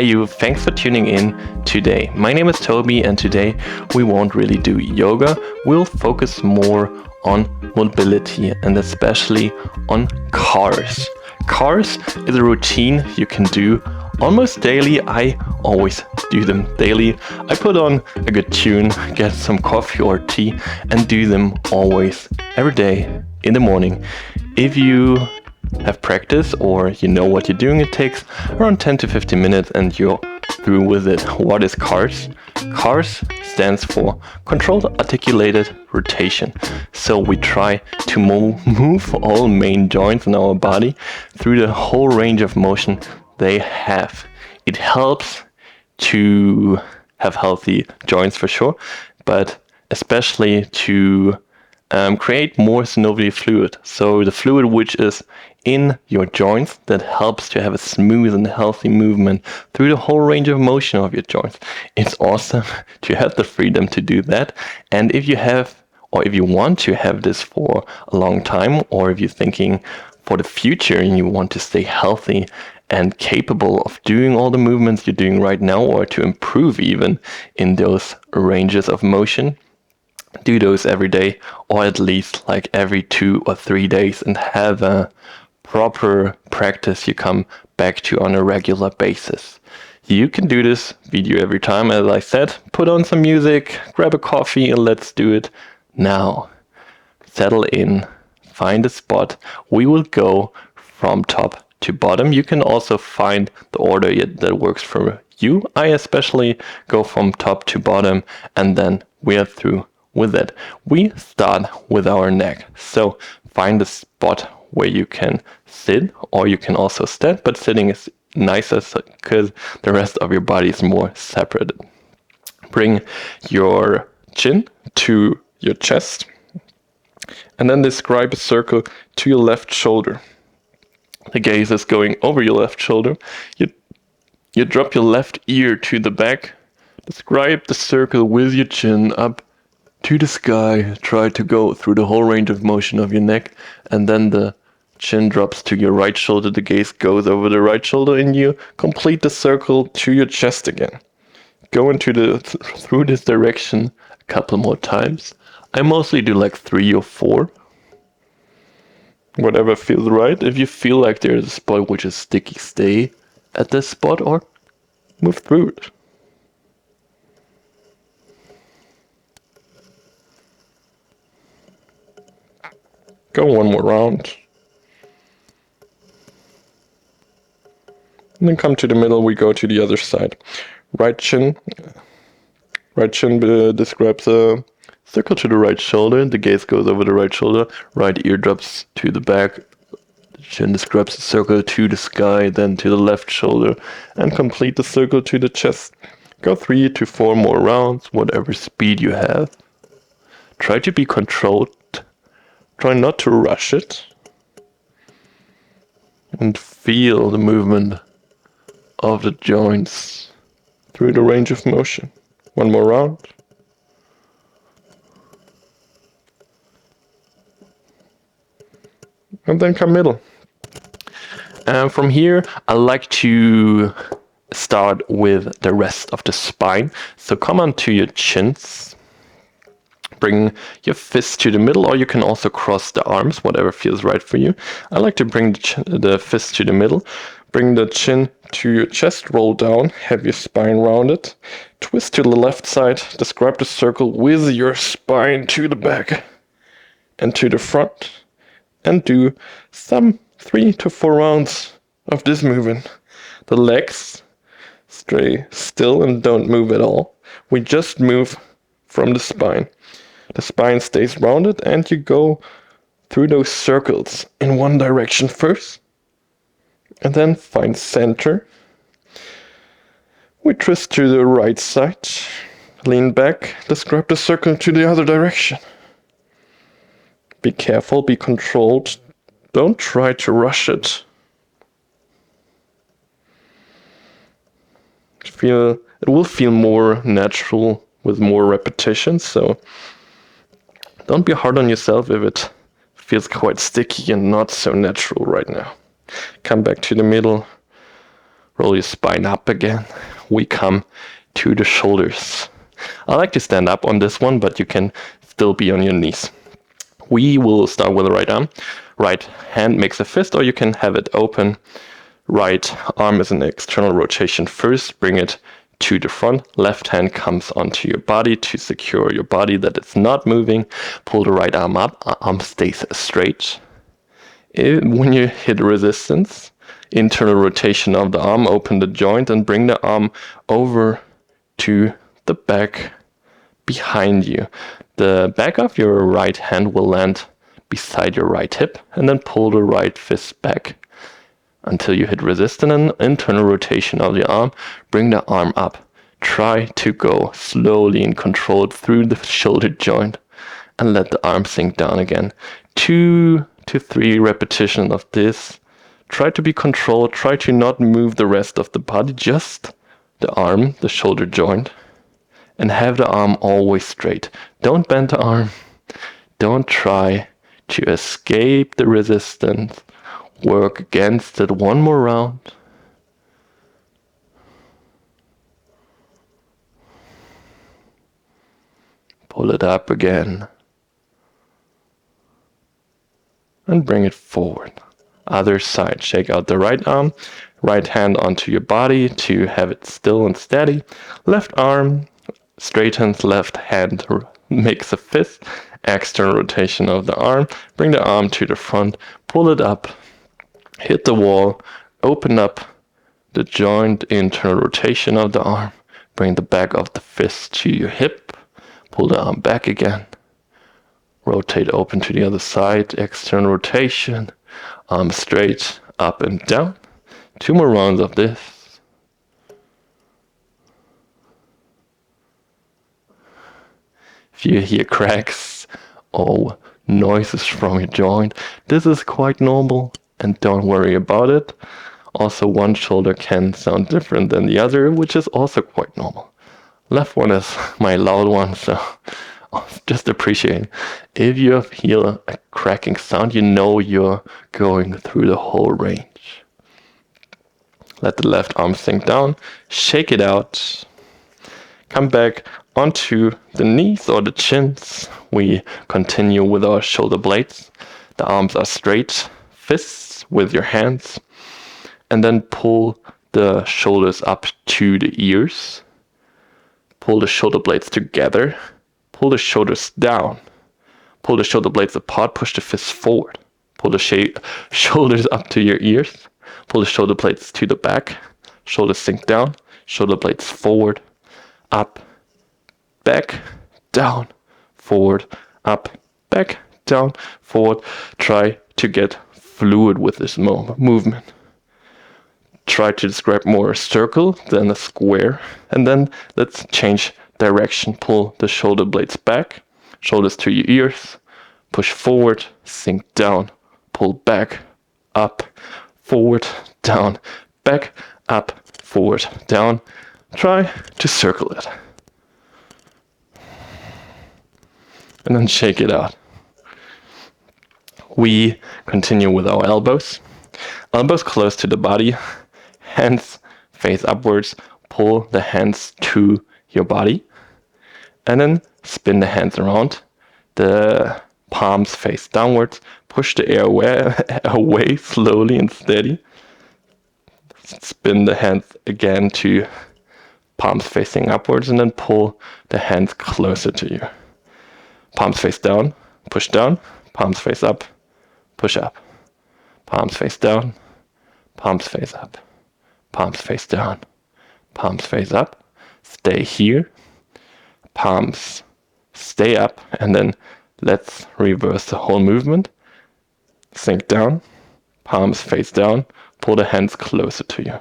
Hey you, thanks for tuning in today. My name is Tobi and today we won't really do yoga. We'll focus more on mobility and especially on cars. Cars is a routine you can do almost daily. I always do them daily. I put on a good tune, get some coffee or tea and do them always every day in the morning. If you have practice or you know what you're doing, it takes around 10 to 15 minutes and you're through with it. What is CARS? CARS stands for Controlled Articulated Rotation. So we try to move all main joints in our body through the whole range of motion they have. It helps to have healthy joints for sure, but especially to create more synovial fluid. So the fluid which is in your joints that helps to have a smooth and healthy movement through the whole range of motion of your joints. It's awesome to have the freedom to do that. And if you have, or if you want to have this for a long time, or if you're thinking for the future and you want to stay healthy and capable of doing all the movements you're doing right now, or to improve even in those ranges of motion, do those every day, or at least like every 2 or 3 days, and have a proper practice you come back to on a regular basis. You can do this video every time, as I said. Put on some music, grab a coffee, and let's do it now. Settle in, find a spot. We will go from top to bottom. You can also find the order that works for you. I especially go from top to bottom, and then we are through with it. We start with our neck. So find a spot where you can sit, or you can also stand, but sitting is nicer because the rest of your body is more separated. Bring your chin to your chest and then describe a circle to your left shoulder. The gaze is going over your left shoulder. You drop your left ear to the back. Describe the circle with your chin up to the sky. Try to go through the whole range of motion of your neck, and then the chin drops to your right shoulder. The gaze goes over the right shoulder, and you complete the circle to your chest again. Go into through this direction a couple more times. I mostly do like 3 or 4. Whatever feels right. If you feel like there's a spot which is sticky, stay at this spot or move through it. Go one more round. And then come to the middle, we go to the other side. Right chin describes a circle to the right shoulder. The gaze goes over the right shoulder. Right ear drops to the back. The chin describes a circle to the sky, then to the left shoulder, and complete the circle to the chest. Go 3 to 4 more rounds, whatever speed you have. Try to be controlled. Try not to rush it. And feel the movement of the joints through the range of motion. One more round. And then come middle. And from here, I like to start with the rest of the spine. So come onto your chins. Bring your fists to the middle, or you can also cross the arms, whatever feels right for you. I like to bring the fist to the middle. Bring the chin to your chest, roll down, have your spine rounded. Twist to the left side, describe the circle with your spine to the back and to the front. And do some 3 to 4 rounds of this movement. The legs stay still and don't move at all. We just move from the spine. The spine stays rounded and you go through those circles in one direction first. And then find center. We twist to the right side. Lean back. Describe the circle to the other direction. Be careful, be controlled. Don't try to rush it. It will feel more natural with more repetition, so don't be hard on yourself if it feels quite sticky and not so natural right now. Come back to the middle. Roll your spine up again. We come to the shoulders. I like to stand up on this one, but you can still be on your knees. We will start with the right arm. Right hand makes a fist, or you can have it open. Right arm is an external rotation first. Bring it to the front. Left hand comes onto your body to secure your body that it's not moving. Pull the right arm up. Arm stays straight. When you hit resistance, internal rotation of the arm, open the joint and bring the arm over to the back behind you. The back of your right hand will land beside your right hip, and then pull the right fist back until you hit resistance and internal rotation of the arm. Bring the arm up. Try to go slowly and controlled through the shoulder joint and let the arm sink down again. 2 to 3 repetitions of this. Try to be controlled. Try to not move the rest of the body, just the arm, the shoulder joint, and have the arm always straight. Don't bend the arm. Don't try to escape the resistance. Work against it one more round. Pull it up again. And bring it forward. Other side. Shake out the right arm. Right hand onto your body to have it still and steady. Left arm straightens, left hand makes a fist. External rotation of the arm. Bring the arm to the front. Pull it up. Hit the wall. Open up the joint, internal rotation of the arm. Bring the back of the fist to your hip. Pull the arm back again. Rotate open to the other side. External rotation. Arm straight, up and down. 2 more rounds of this. If you hear cracks or noises from your joint, this is quite normal and don't worry about it. Also, one shoulder can sound different than the other, which is also quite normal. Left one is my loud one, so just appreciate. If you hear a cracking sound, you know you're going through the whole range. Let the left arm sink down, shake it out. Come back onto the knees or the chins. We continue with our shoulder blades. The arms are straight, fists with your hands. And then pull the shoulders up to the ears. Pull the shoulder blades together. Pull the shoulders down. Pull the shoulder blades apart. Push the fists forward. Pull the shoulders up to your ears. Pull the shoulder blades to the back. Shoulders sink down. Shoulder blades forward. Up. Back. Down. Forward. Up. Back. Down. Forward. Try to get fluid with this movement. Try to describe more a circle than a square. And then let's change direction. Pull the shoulder blades back. Shoulders to your ears. Push forward. Sink down. Pull back. Up. Forward. Down. Back. Up. Forward. Down. Try to circle it. And then shake it out. We continue with our elbows. Elbows close to the body. Hands face upwards. Pull the hands to your body. And then spin the hands around. The palms face downwards. Push the air away slowly and steady. Spin the hands again to palms facing upwards, and then pull the hands closer to you. Palms face down, push down. Palms face up, push up. Palms face down, palms face up. Palms face down, palms face up. Stay here. Palms stay up, and then let's reverse the whole movement. Sink down, palms face down. Pull the hands closer to you.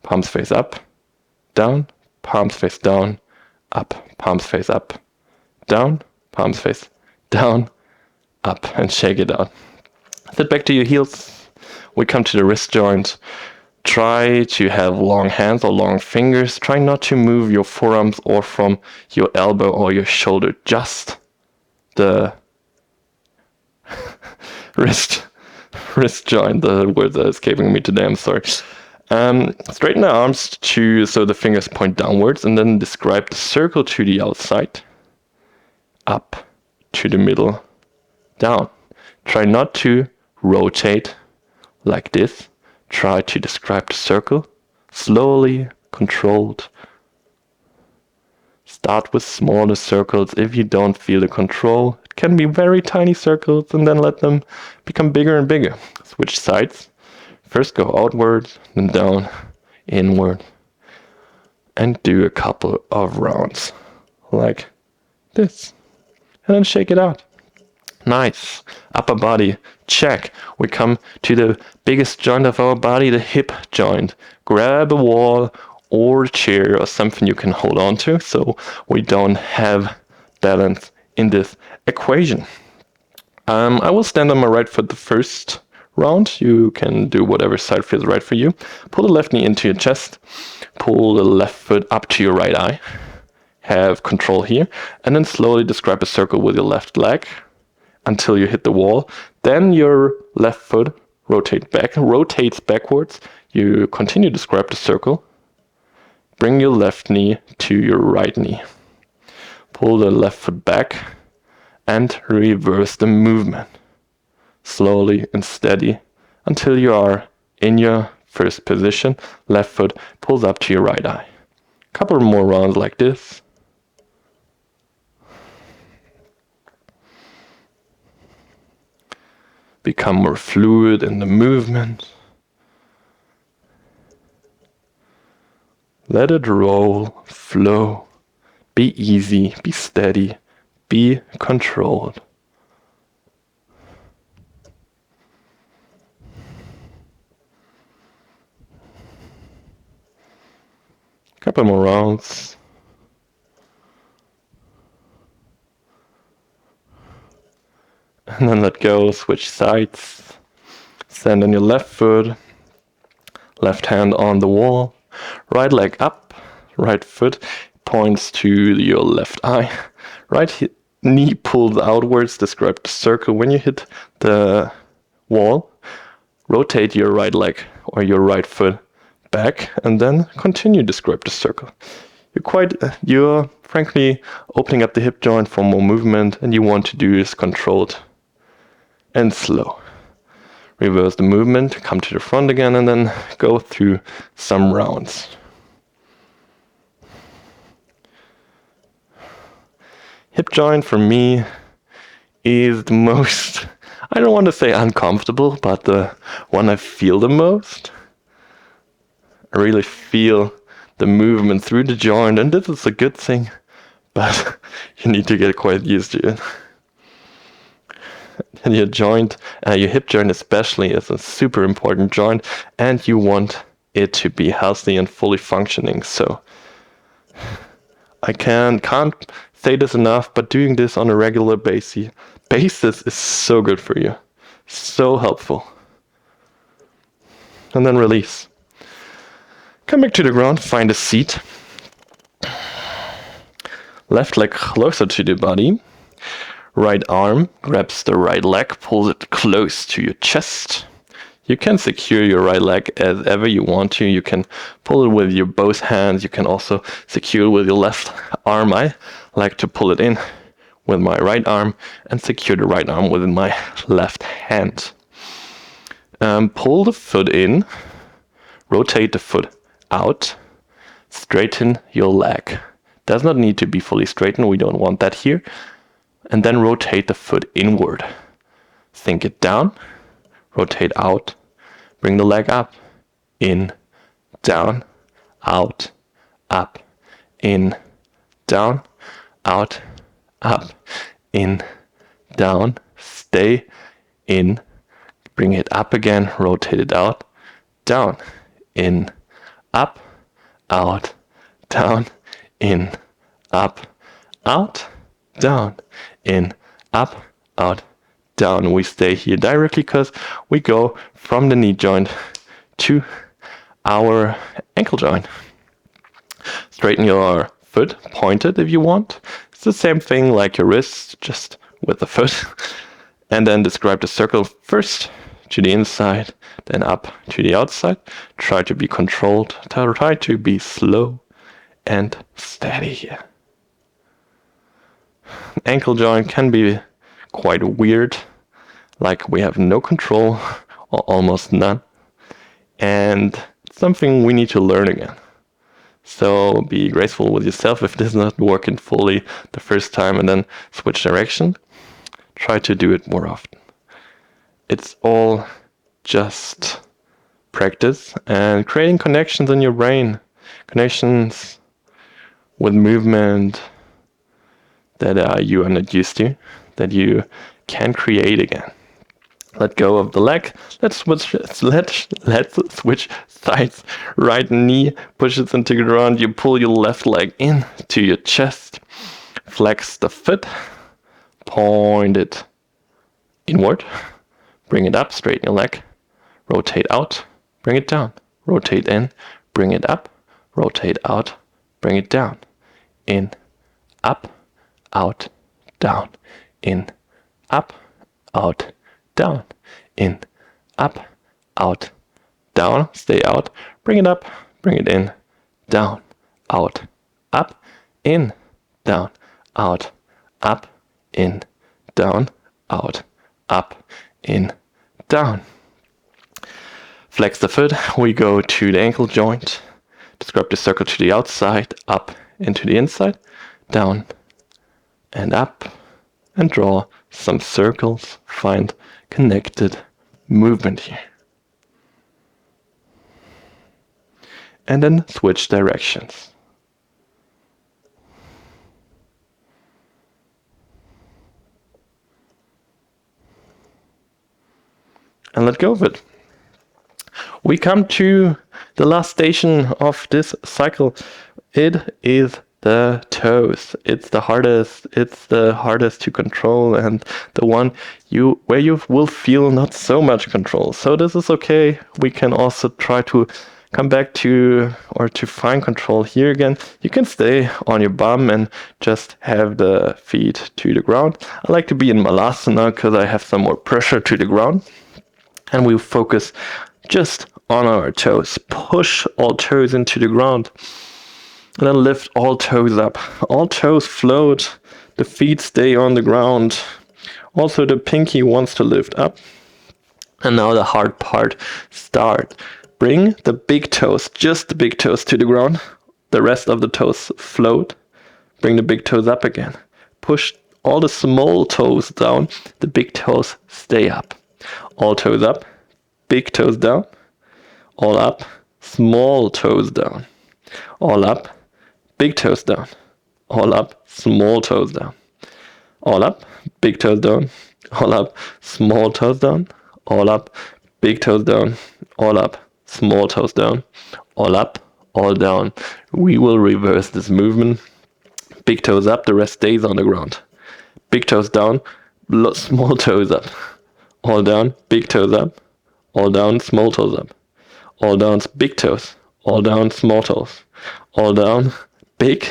Palms face up, down, palms face down, up, palms face up, down, palms face down, up, and shake it out. Sit back to your heels. We come to the wrist joint. Try to have long hands or long fingers. Try not to move your forearms or from your elbow or your shoulder. Just the wrist joint. The word that is escaping me today. I'm sorry. Straighten the arms so the fingers point downwards, and then describe the circle to the outside, up, to the middle, down. Try not to rotate like this. Try to describe the circle slowly, controlled. Start with smaller circles if you don't feel the control. It can be very tiny circles, and then let them become bigger and bigger. Switch sides. First go outward, then down, inward, and do a couple of rounds like this. And then shake it out. Nice. Upper body, check. We come to the biggest joint of our body, the hip joint. Grab a wall or a chair or something you can hold on to so we don't have balance in this equation. I will stand on my right foot the first round. You can do whatever side feels right for you. Pull the left knee into your chest. Pull the left foot up to your right eye. Have control here. And then slowly describe a circle with your left leg until you hit the wall. Then your left foot rotates backwards. You continue to describe the circle. Bring your left knee to your right knee. Pull the left foot back and reverse the movement. Slowly and steady until you are in your first position. Left foot pulls up to your right eye. Couple more rounds like this. Become more fluid in the movement. Let it roll, flow. Be easy, be steady, be controlled. Couple more rounds. And then let go, switch sides. Stand on your left foot. Left hand on the wall. Right leg up. Right foot points to your left eye. Right knee pulls outwards. Describe the circle. When you hit the wall, rotate your right leg or your right foot back and then continue to describe the circle. You're frankly opening up the hip joint for more movement, and you want to do this controlled and slow. Reverse the movement, come to the front again, and then go through some rounds. Hip joint for me is the most, I don't want to say uncomfortable, but the one I feel the most. I really feel the movement through the joint, and this is a good thing, but you need to get quite used to it. And your hip joint especially, is a super important joint, and you want it to be healthy and fully functioning. So I can't say this enough, but doing this on a regular basis is so good for you, so helpful. And then release. Come back to the ground, find a seat. Left leg closer to the body. Right arm grabs the right leg, pulls it close to your chest. You can secure your right leg as ever you want to. You can pull it with your both hands. You can also secure it with your left arm. I like to pull it in with my right arm and secure the right arm within my left hand. Pull the foot in, rotate the foot out, straighten your leg. Does not need to be fully straightened. We don't want that here. And then rotate the foot inward. Sink it down, rotate out, bring the leg up, in, down, out, up, in, down, out, up, in, down, stay, in, bring it up again, rotate it out, down, in, up, out, down, in, up, out, down, in, up, out, down. We stay here directly because we go from the knee joint to our ankle joint. Straighten your foot, point it if you want. It's the same thing like your wrist, just with the foot. And then describe the circle first to the inside, then up to the outside. Try to be controlled, try to be slow and steady here. Ankle joint can be quite weird, like we have no control or almost none, and it's something we need to learn again. So be graceful with yourself if this is not working fully the first time, and then switch direction. Try to do it more often. It's all just practice and creating connections in your brain, connections with movement that you are not used to, that you can create again. Let go of the leg. Let's switch sides. Right knee pushes into the ground. You pull your left leg into your chest. Flex the foot. Point it inward. Bring it up. Straighten your leg. Rotate out. Bring it down. Rotate in. Bring it up. Rotate out. Bring it down. In. Up. Out. Down. In. Up. Out. Down, in, up, out, down, stay out, bring it up, bring it in, down, out, up, in, down, out, up, in, down, out, up, in, down. Flex the foot, we go to the ankle joint, describe the circle to the outside, up into the inside, down and up, and draw some circles, find connected movement here. And then switch directions. And let go of it. We come to the last station of this cycle. It is the toes. It's the hardest to control, and the one where you will feel not so much control. So this is okay. We can also try to come back to find control here again. You can stay on your bum and just have the feet to the ground. I like to be in Malasana because I have some more pressure to the ground. And we focus just on our toes. Push all toes into the ground. And then lift all toes up. All toes float. The feet stay on the ground. Also the pinky wants to lift up. And now the hard part starts. Bring the big toes, just the big toes to the ground. The rest of the toes float. Bring the big toes up again. Push all the small toes down. The big toes stay up. All toes up. Big toes down. All up. Small toes down. All up. Big toes down. All up. Small toes down. All up. Big toes down. All up. Small toes down. All up. Big toes down. All up. Small toes down. All up. All down. We will reverse this movement. Big toes up. The rest stays on the ground. Big toes down. Small toes up. All down. Big toes up. All down. Small toes up. All down. Big toes. All down. Small toes. All down. Big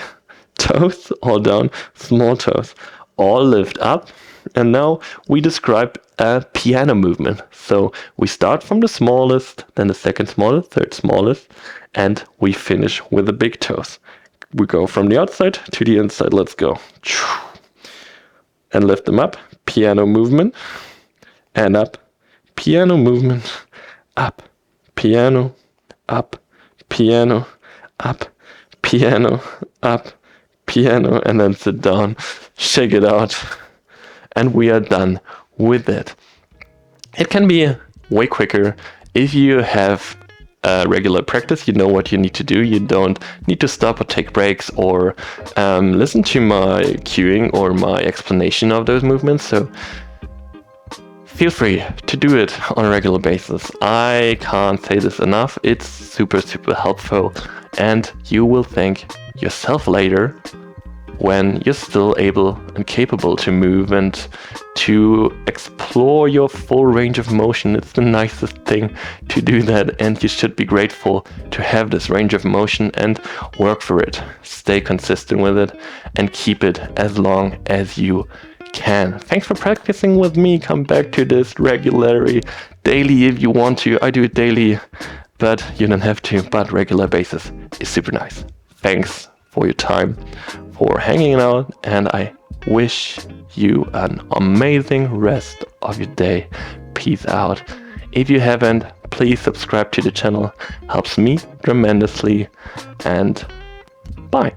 toes, all down, small toes, all lift up. And now we describe a piano movement. So we start from the smallest, then the second smallest, third smallest, and we finish with the big toes. We go from the outside to the inside. Let's go. And lift them up. Piano movement. And up. Piano movement. Up. Piano. Up. Piano. Up. Piano, up, piano, and then sit down, shake it out, and we are done with it. It can be way quicker if you have regular practice. You know what you need to do. You don't need to stop or take breaks or listen to my cueing or my explanation of those movements. So feel free to do it on a regular basis. I can't say this enough. It's super, super helpful. And you will thank yourself later when you're still able and capable to move and to explore your full range of motion. It's the nicest thing to do that, and you should be grateful to have this range of motion and work for it. Stay consistent with it and keep it as long as you can. Thanks for practicing with me. Come back to this regularly, daily if you want to. I do it daily, but you don't have to. But regular basis is super nice. Thanks for your time, for hanging out, and I wish you an amazing rest of your day. Peace out. If you haven't, please subscribe to the channel. Helps me tremendously. And bye.